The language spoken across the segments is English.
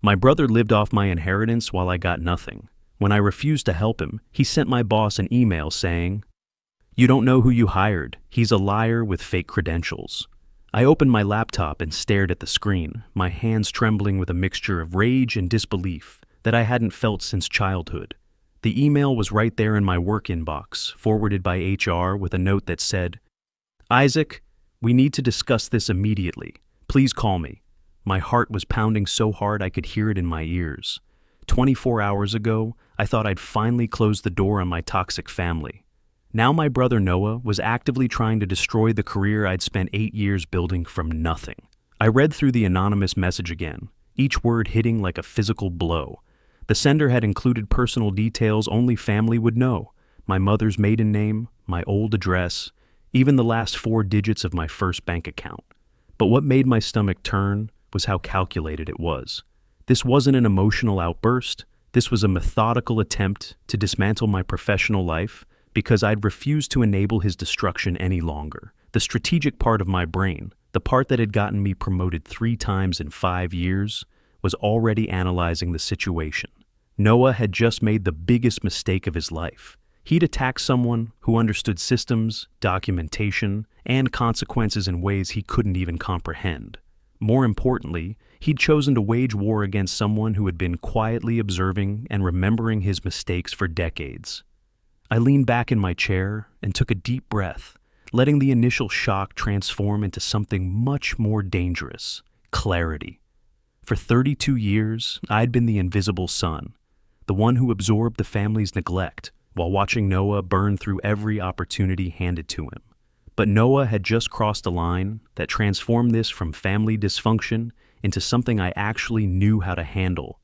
My brother lived off my inheritance while I got nothing. When I refused to help him, he sent my boss an email saying, "You don't know who you hired. He's a liar with fake credentials." I opened my laptop and stared at the screen, my hands trembling with a mixture of rage and disbelief that I hadn't felt since childhood. The email was right there in my work inbox, forwarded by HR with a note that said, "Isaac, we need to discuss this immediately. Please call me." My heart was pounding so hard I could hear it in my ears. 24 hours ago, I thought I'd finally closed the door on my toxic family. Now my brother Noah was actively trying to destroy the career I'd spent 8 years building from nothing. I read through the anonymous message again, each word hitting like a physical blow. The sender had included personal details only family would know: my mother's maiden name, my old address, even the last 4 digits of my first bank account. But what made my stomach turn was how calculated it was. This wasn't an emotional outburst. This was a methodical attempt to dismantle my professional life because I'd refused to enable his destruction any longer. The strategic part of my brain, the part that had gotten me promoted 3 times in 5 years, was already analyzing the situation. Noah had just made the biggest mistake of his life. He'd attacked someone who understood systems, documentation, and consequences in ways he couldn't even comprehend. More importantly, he'd chosen to wage war against someone who had been quietly observing and remembering his mistakes for decades. I leaned back in my chair and took a deep breath, letting the initial shock transform into something much more dangerous: clarity. For 32 years, I'd been the invisible son, the one who absorbed the family's neglect while watching Noah burn through every opportunity handed to him. But Noah had just crossed a line that transformed this from family dysfunction into something I actually knew how to handle: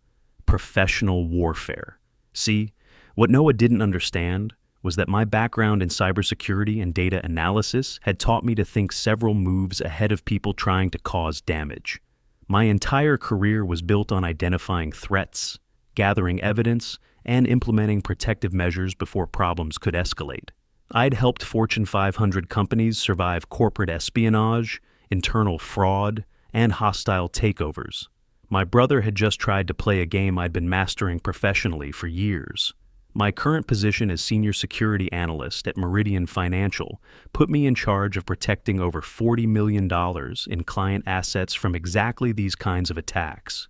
professional warfare. See, what Noah didn't understand was that my background in cybersecurity and data analysis had taught me to think several moves ahead of people trying to cause damage. My entire career was built on identifying threats, gathering evidence, and implementing protective measures before problems could escalate. I'd helped Fortune 500 companies survive corporate espionage, internal fraud, and hostile takeovers. My brother had just tried to play a game I'd been mastering professionally for years. My current position as senior security analyst at Meridian Financial put me in charge of protecting over $40 million in client assets from exactly these kinds of attacks.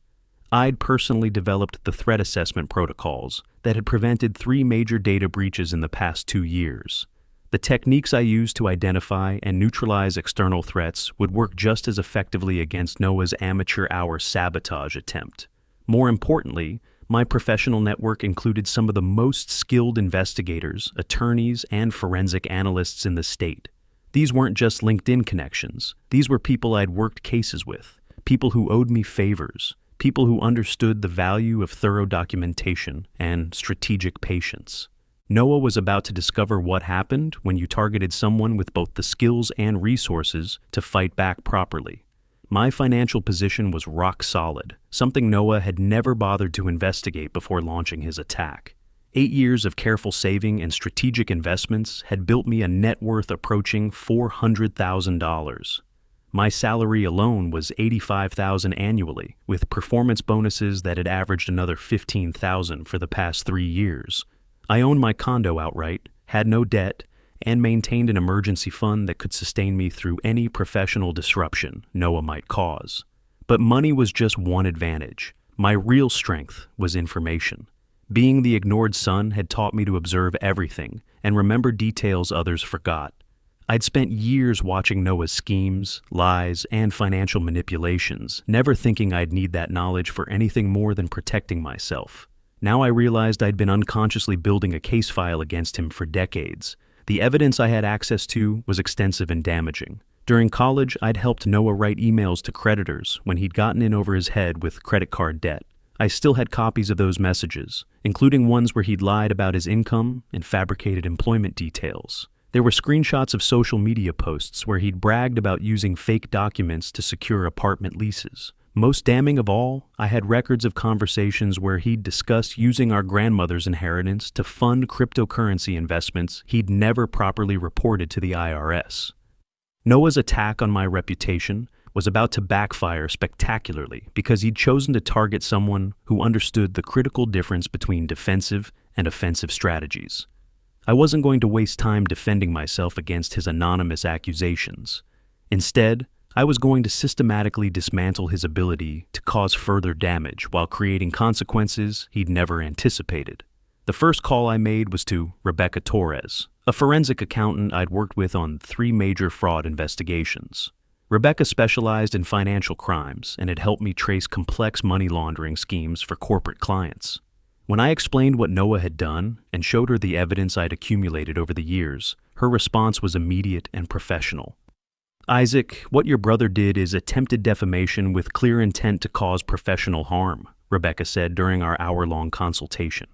I'd personally developed the threat assessment protocols that had prevented 3 major data breaches in the past 2 years. The techniques I used to identify and neutralize external threats would work just as effectively against Noah's amateur hour sabotage attempt. More importantly, my professional network included some of the most skilled investigators, attorneys, and forensic analysts in the state. These weren't just LinkedIn connections. These were people I'd worked cases with, people who owed me favors, people who understood the value of thorough documentation and strategic patience. Noah was about to discover what happened when you targeted someone with both the skills and resources to fight back properly. My financial position was rock solid, something Noah had never bothered to investigate before launching his attack. 8 years of careful saving and strategic investments had built me a net worth approaching $400,000. My salary alone was $85,000 annually, with performance bonuses that had averaged another $15,000 for the past 3 years. I owned my condo outright, had no debt, and maintained an emergency fund that could sustain me through any professional disruption Noah might cause. But money was just one advantage. My real strength was information. Being the ignored son had taught me to observe everything and remember details others forgot. I'd spent years watching Noah's schemes, lies, and financial manipulations, never thinking I'd need that knowledge for anything more than protecting myself. Now I realized I'd been unconsciously building a case file against him for decades. The evidence I had access to was extensive and damaging. During college, I'd helped Noah write emails to creditors when he'd gotten in over his head with credit card debt. I still had copies of those messages, including ones where he'd lied about his income and fabricated employment details. There were screenshots of social media posts where he'd bragged about using fake documents to secure apartment leases. Most damning of all, I had records of conversations where he'd discussed using our grandmother's inheritance to fund cryptocurrency investments he'd never properly reported to the IRS. Noah's attack on my reputation was about to backfire spectacularly because he'd chosen to target someone who understood the critical difference between defensive and offensive strategies. I wasn't going to waste time defending myself against his anonymous accusations. Instead, I was going to systematically dismantle his ability to cause further damage while creating consequences he'd never anticipated. The first call I made was to Rebecca Torres, a forensic accountant I'd worked with on 3 major fraud investigations. Rebecca specialized in financial crimes and had helped me trace complex money laundering schemes for corporate clients. When I explained what Noah had done and showed her the evidence I'd accumulated over the years, her response was immediate and professional. "Isaac, what your brother did is attempted defamation with clear intent to cause professional harm," Rebecca said during our hour-long consultation.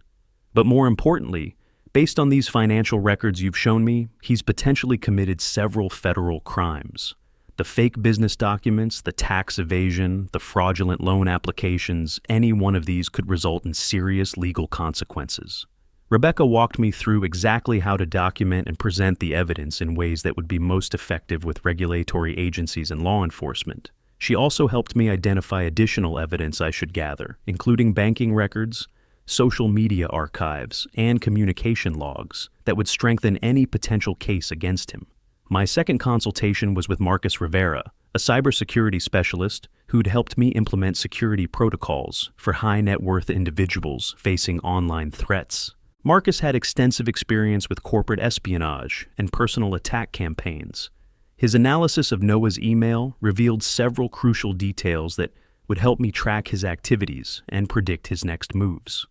"But more importantly, based on these financial records you've shown me, he's potentially committed several federal crimes. The fake business documents, the tax evasion, the fraudulent loan applications, any one of these could result in serious legal consequences." Rebecca walked me through exactly how to document and present the evidence in ways that would be most effective with regulatory agencies and law enforcement. She also helped me identify additional evidence I should gather, including banking records, social media archives, and communication logs that would strengthen any potential case against him. My second consultation was with Marcus Rivera, a cybersecurity specialist who'd helped me implement security protocols for high-net-worth individuals facing online threats. Marcus had extensive experience with corporate espionage and personal attack campaigns. His analysis of Noah's email revealed several crucial details that would help me track his activities and predict his next moves.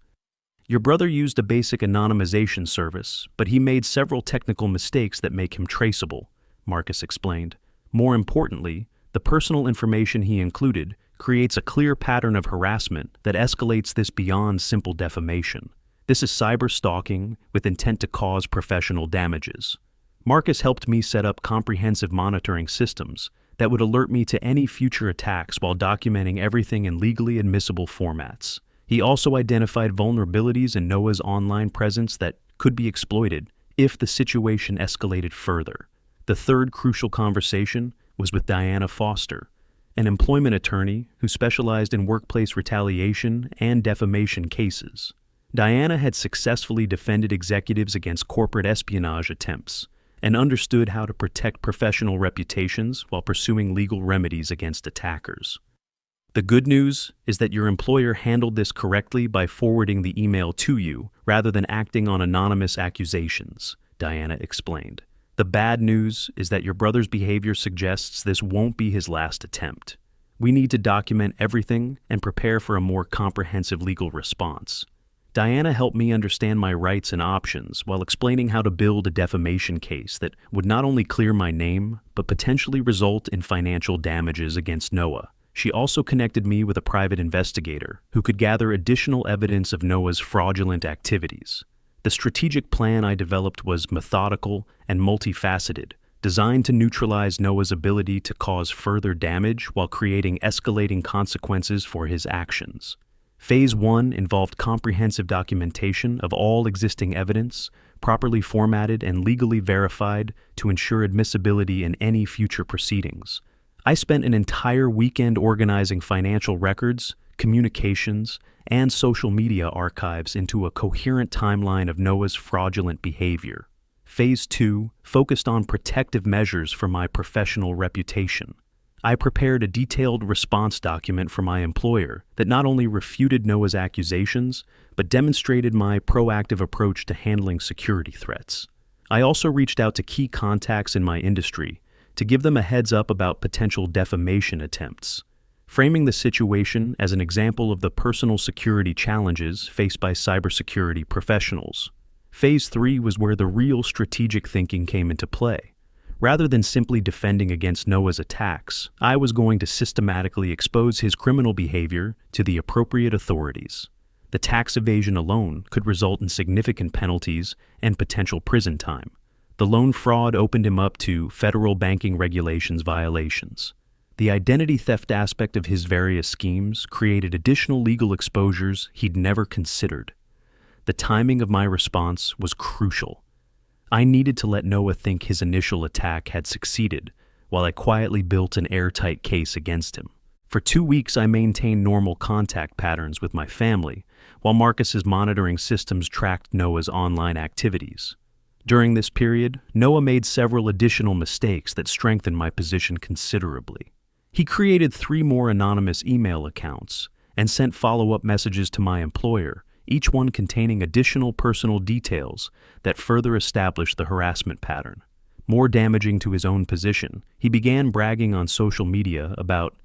"Your brother used a basic anonymization service, but he made several technical mistakes that make him traceable," Marcus explained. "More importantly, the personal information he included creates a clear pattern of harassment that escalates this beyond simple defamation. This is cyber stalking with intent to cause professional damages." Marcus helped me set up comprehensive monitoring systems that would alert me to any future attacks while documenting everything in legally admissible formats. He also identified vulnerabilities in Noah's online presence that could be exploited if the situation escalated further. The third crucial conversation was with Diana Foster, an employment attorney who specialized in workplace retaliation and defamation cases. Diana had successfully defended executives against corporate espionage attempts and understood how to protect professional reputations while pursuing legal remedies against attackers. "The good news is that your employer handled this correctly by forwarding the email to you rather than acting on anonymous accusations," Diana explained. "The bad news is that your brother's behavior suggests this won't be his last attempt. We need to document everything and prepare for a more comprehensive legal response." Diana helped me understand my rights and options while explaining how to build a defamation case that would not only clear my name, but potentially result in financial damages against Noah. She also connected me with a private investigator who could gather additional evidence of Noah's fraudulent activities. The strategic plan I developed was methodical and multifaceted, designed to neutralize Noah's ability to cause further damage while creating escalating consequences for his actions. Phase 1 involved comprehensive documentation of all existing evidence, properly formatted and legally verified to ensure admissibility in any future proceedings. I spent an entire weekend organizing financial records, communications, and social media archives into a coherent timeline of Noah's fraudulent behavior. Phase 2 focused on protective measures for my professional reputation. I prepared a detailed response document for my employer that not only refuted Noah's accusations, but demonstrated my proactive approach to handling security threats. I also reached out to key contacts in my industry to give them a heads up about potential defamation attempts, framing the situation as an example of the personal security challenges faced by cybersecurity professionals. Phase 3 was where the real strategic thinking came into play. Rather than simply defending against Noah's attacks, I was going to systematically expose his criminal behavior to the appropriate authorities. The tax evasion alone could result in significant penalties and potential prison time. The loan fraud opened him up to federal banking regulations violations. The identity theft aspect of his various schemes created additional legal exposures he'd never considered. The timing of my response was crucial. I needed to let Noah think his initial attack had succeeded, while I quietly built an airtight case against him. For 2 weeks, I maintained normal contact patterns with my family, while Marcus's monitoring systems tracked Noah's online activities. During this period, Noah made several additional mistakes that strengthened my position considerably. He created 3 more anonymous email accounts and sent follow-up messages to my employer, each one containing additional personal details that further established the harassment pattern. More damaging to his own position, he began bragging on social media about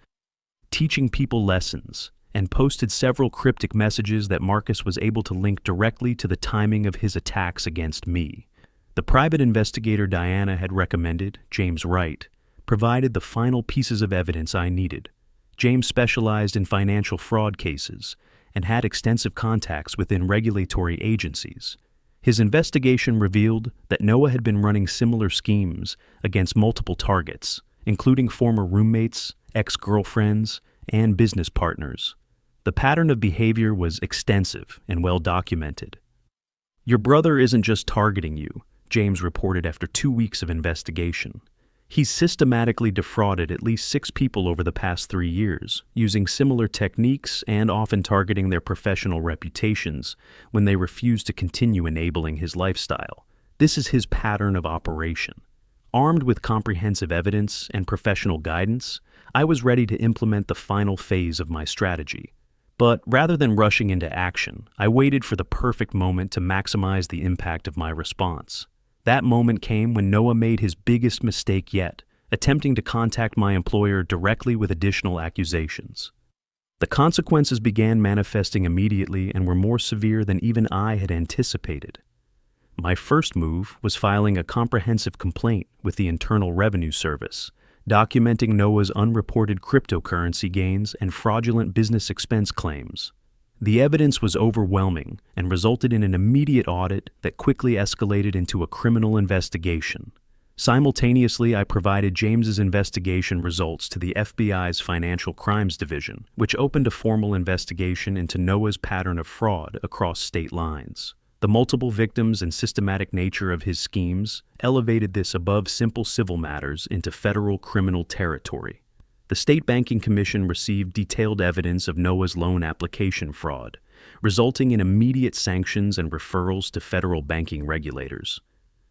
teaching people lessons and posted several cryptic messages that Marcus was able to link directly to the timing of his attacks against me. The private investigator Diana had recommended, James Wright, provided the final pieces of evidence I needed. James specialized in financial fraud cases and had extensive contacts within regulatory agencies. His investigation revealed that Noah had been running similar schemes against multiple targets, including former roommates, ex-girlfriends, and business partners. The pattern of behavior was extensive and well documented. "Your brother isn't just targeting you," James reported after 2 weeks of investigation. "He's systematically defrauded at least 6 people over the past 3 years, using similar techniques and often targeting their professional reputations when they refuse to continue enabling his lifestyle. This is his pattern of operation." Armed with comprehensive evidence and professional guidance, I was ready to implement the final phase of my strategy. But rather than rushing into action, I waited for the perfect moment to maximize the impact of my response. That moment came when Noah made his biggest mistake yet, attempting to contact my employer directly with additional accusations. The consequences began manifesting immediately and were more severe than even I had anticipated. My first move was filing a comprehensive complaint with the Internal Revenue Service, documenting Noah's unreported cryptocurrency gains and fraudulent business expense claims. The evidence was overwhelming and resulted in an immediate audit that quickly escalated into a criminal investigation. Simultaneously, I provided James's investigation results to the FBI's Financial Crimes Division, which opened a formal investigation into Noah's pattern of fraud across state lines. The multiple victims and systematic nature of his schemes elevated this above simple civil matters into federal criminal territory. The State Banking Commission received detailed evidence of Noah's loan application fraud, resulting in immediate sanctions and referrals to federal banking regulators.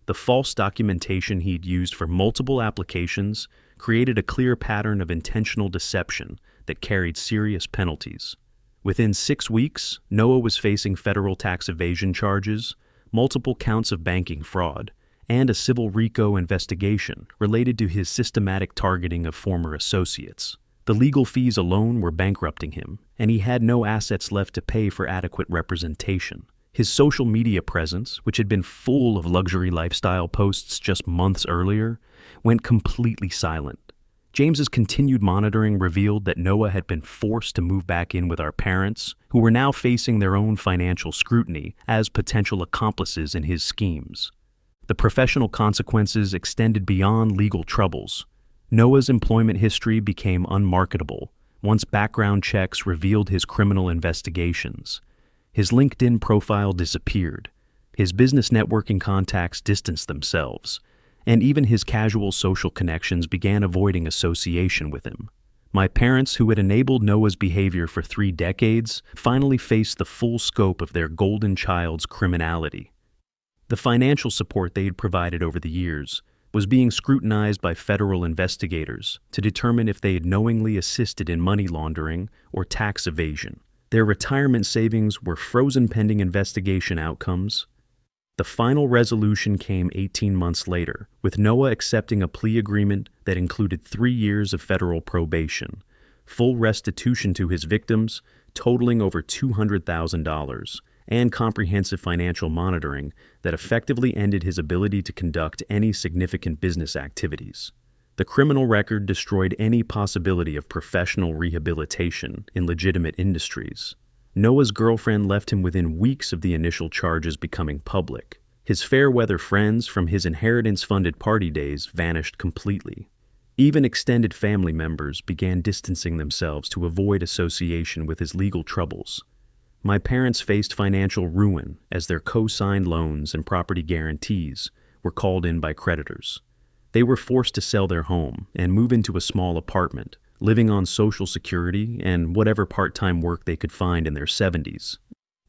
The false documentation he'd used for multiple applications created a clear pattern of intentional deception that carried serious penalties. Within 6 weeks, Noah was facing federal tax evasion charges, multiple counts of banking fraud, and a civil RICO investigation related to his systematic targeting of former associates. The legal fees alone were bankrupting him, and he had no assets left to pay for adequate representation. His social media presence, which had been full of luxury lifestyle posts just months earlier, went completely silent. James's continued monitoring revealed that Noah had been forced to move back in with our parents, who were now facing their own financial scrutiny as potential accomplices in his schemes. The professional consequences extended beyond legal troubles. Noah's employment history became unmarketable once background checks revealed his criminal investigations. His LinkedIn profile disappeared. His business networking contacts distanced themselves, and even his casual social connections began avoiding association with him. My parents, who had enabled Noah's behavior for 3 decades, finally faced the full scope of their golden child's criminality. The financial support they had provided over the years was being scrutinized by federal investigators to determine if they had knowingly assisted in money laundering or tax evasion. Their retirement savings were frozen pending investigation outcomes. The final resolution came 18 months later, with Noah accepting a plea agreement that included 3 years of federal probation, full restitution to his victims, totaling over $200,000, and comprehensive financial monitoring that effectively ended his ability to conduct any significant business activities. The criminal record destroyed any possibility of professional rehabilitation in legitimate industries. Noah's girlfriend left him within weeks of the initial charges becoming public. His fair-weather friends from his inheritance-funded party days vanished completely. Even extended family members began distancing themselves to avoid association with his legal troubles. My parents faced financial ruin as their co-signed loans and property guarantees were called in by creditors. They were forced to sell their home and move into a small apartment, living on Social Security and whatever part-time work they could find in their 70s.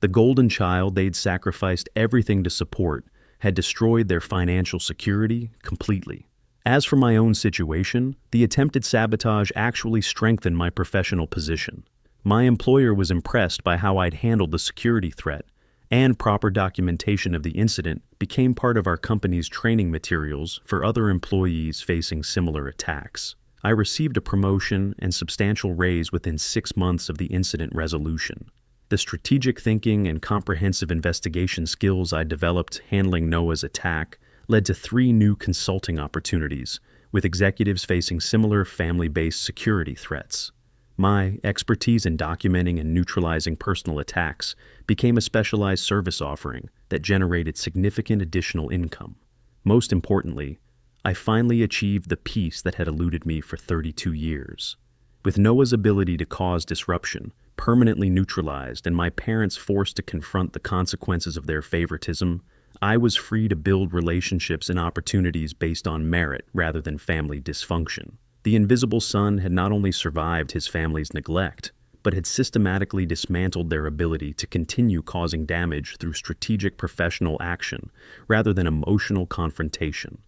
The golden child they'd sacrificed everything to support had destroyed their financial security completely. As for my own situation, the attempted sabotage actually strengthened my professional position. My employer was impressed by how I'd handled the security threat, and proper documentation of the incident became part of our company's training materials for other employees facing similar attacks. I received a promotion and substantial raise within 6 months of the incident resolution. The strategic thinking and comprehensive investigation skills I developed handling Noah's attack led to 3 new consulting opportunities with executives facing similar family-based security threats. My expertise in documenting and neutralizing personal attacks became a specialized service offering that generated significant additional income. Most importantly, I finally achieved the peace that had eluded me for 32 years. With Noah's ability to cause disruption permanently neutralized and my parents forced to confront the consequences of their favoritism, I was free to build relationships and opportunities based on merit rather than family dysfunction. The invisible son had not only survived his family's neglect, but had systematically dismantled their ability to continue causing damage through strategic professional action rather than emotional confrontation.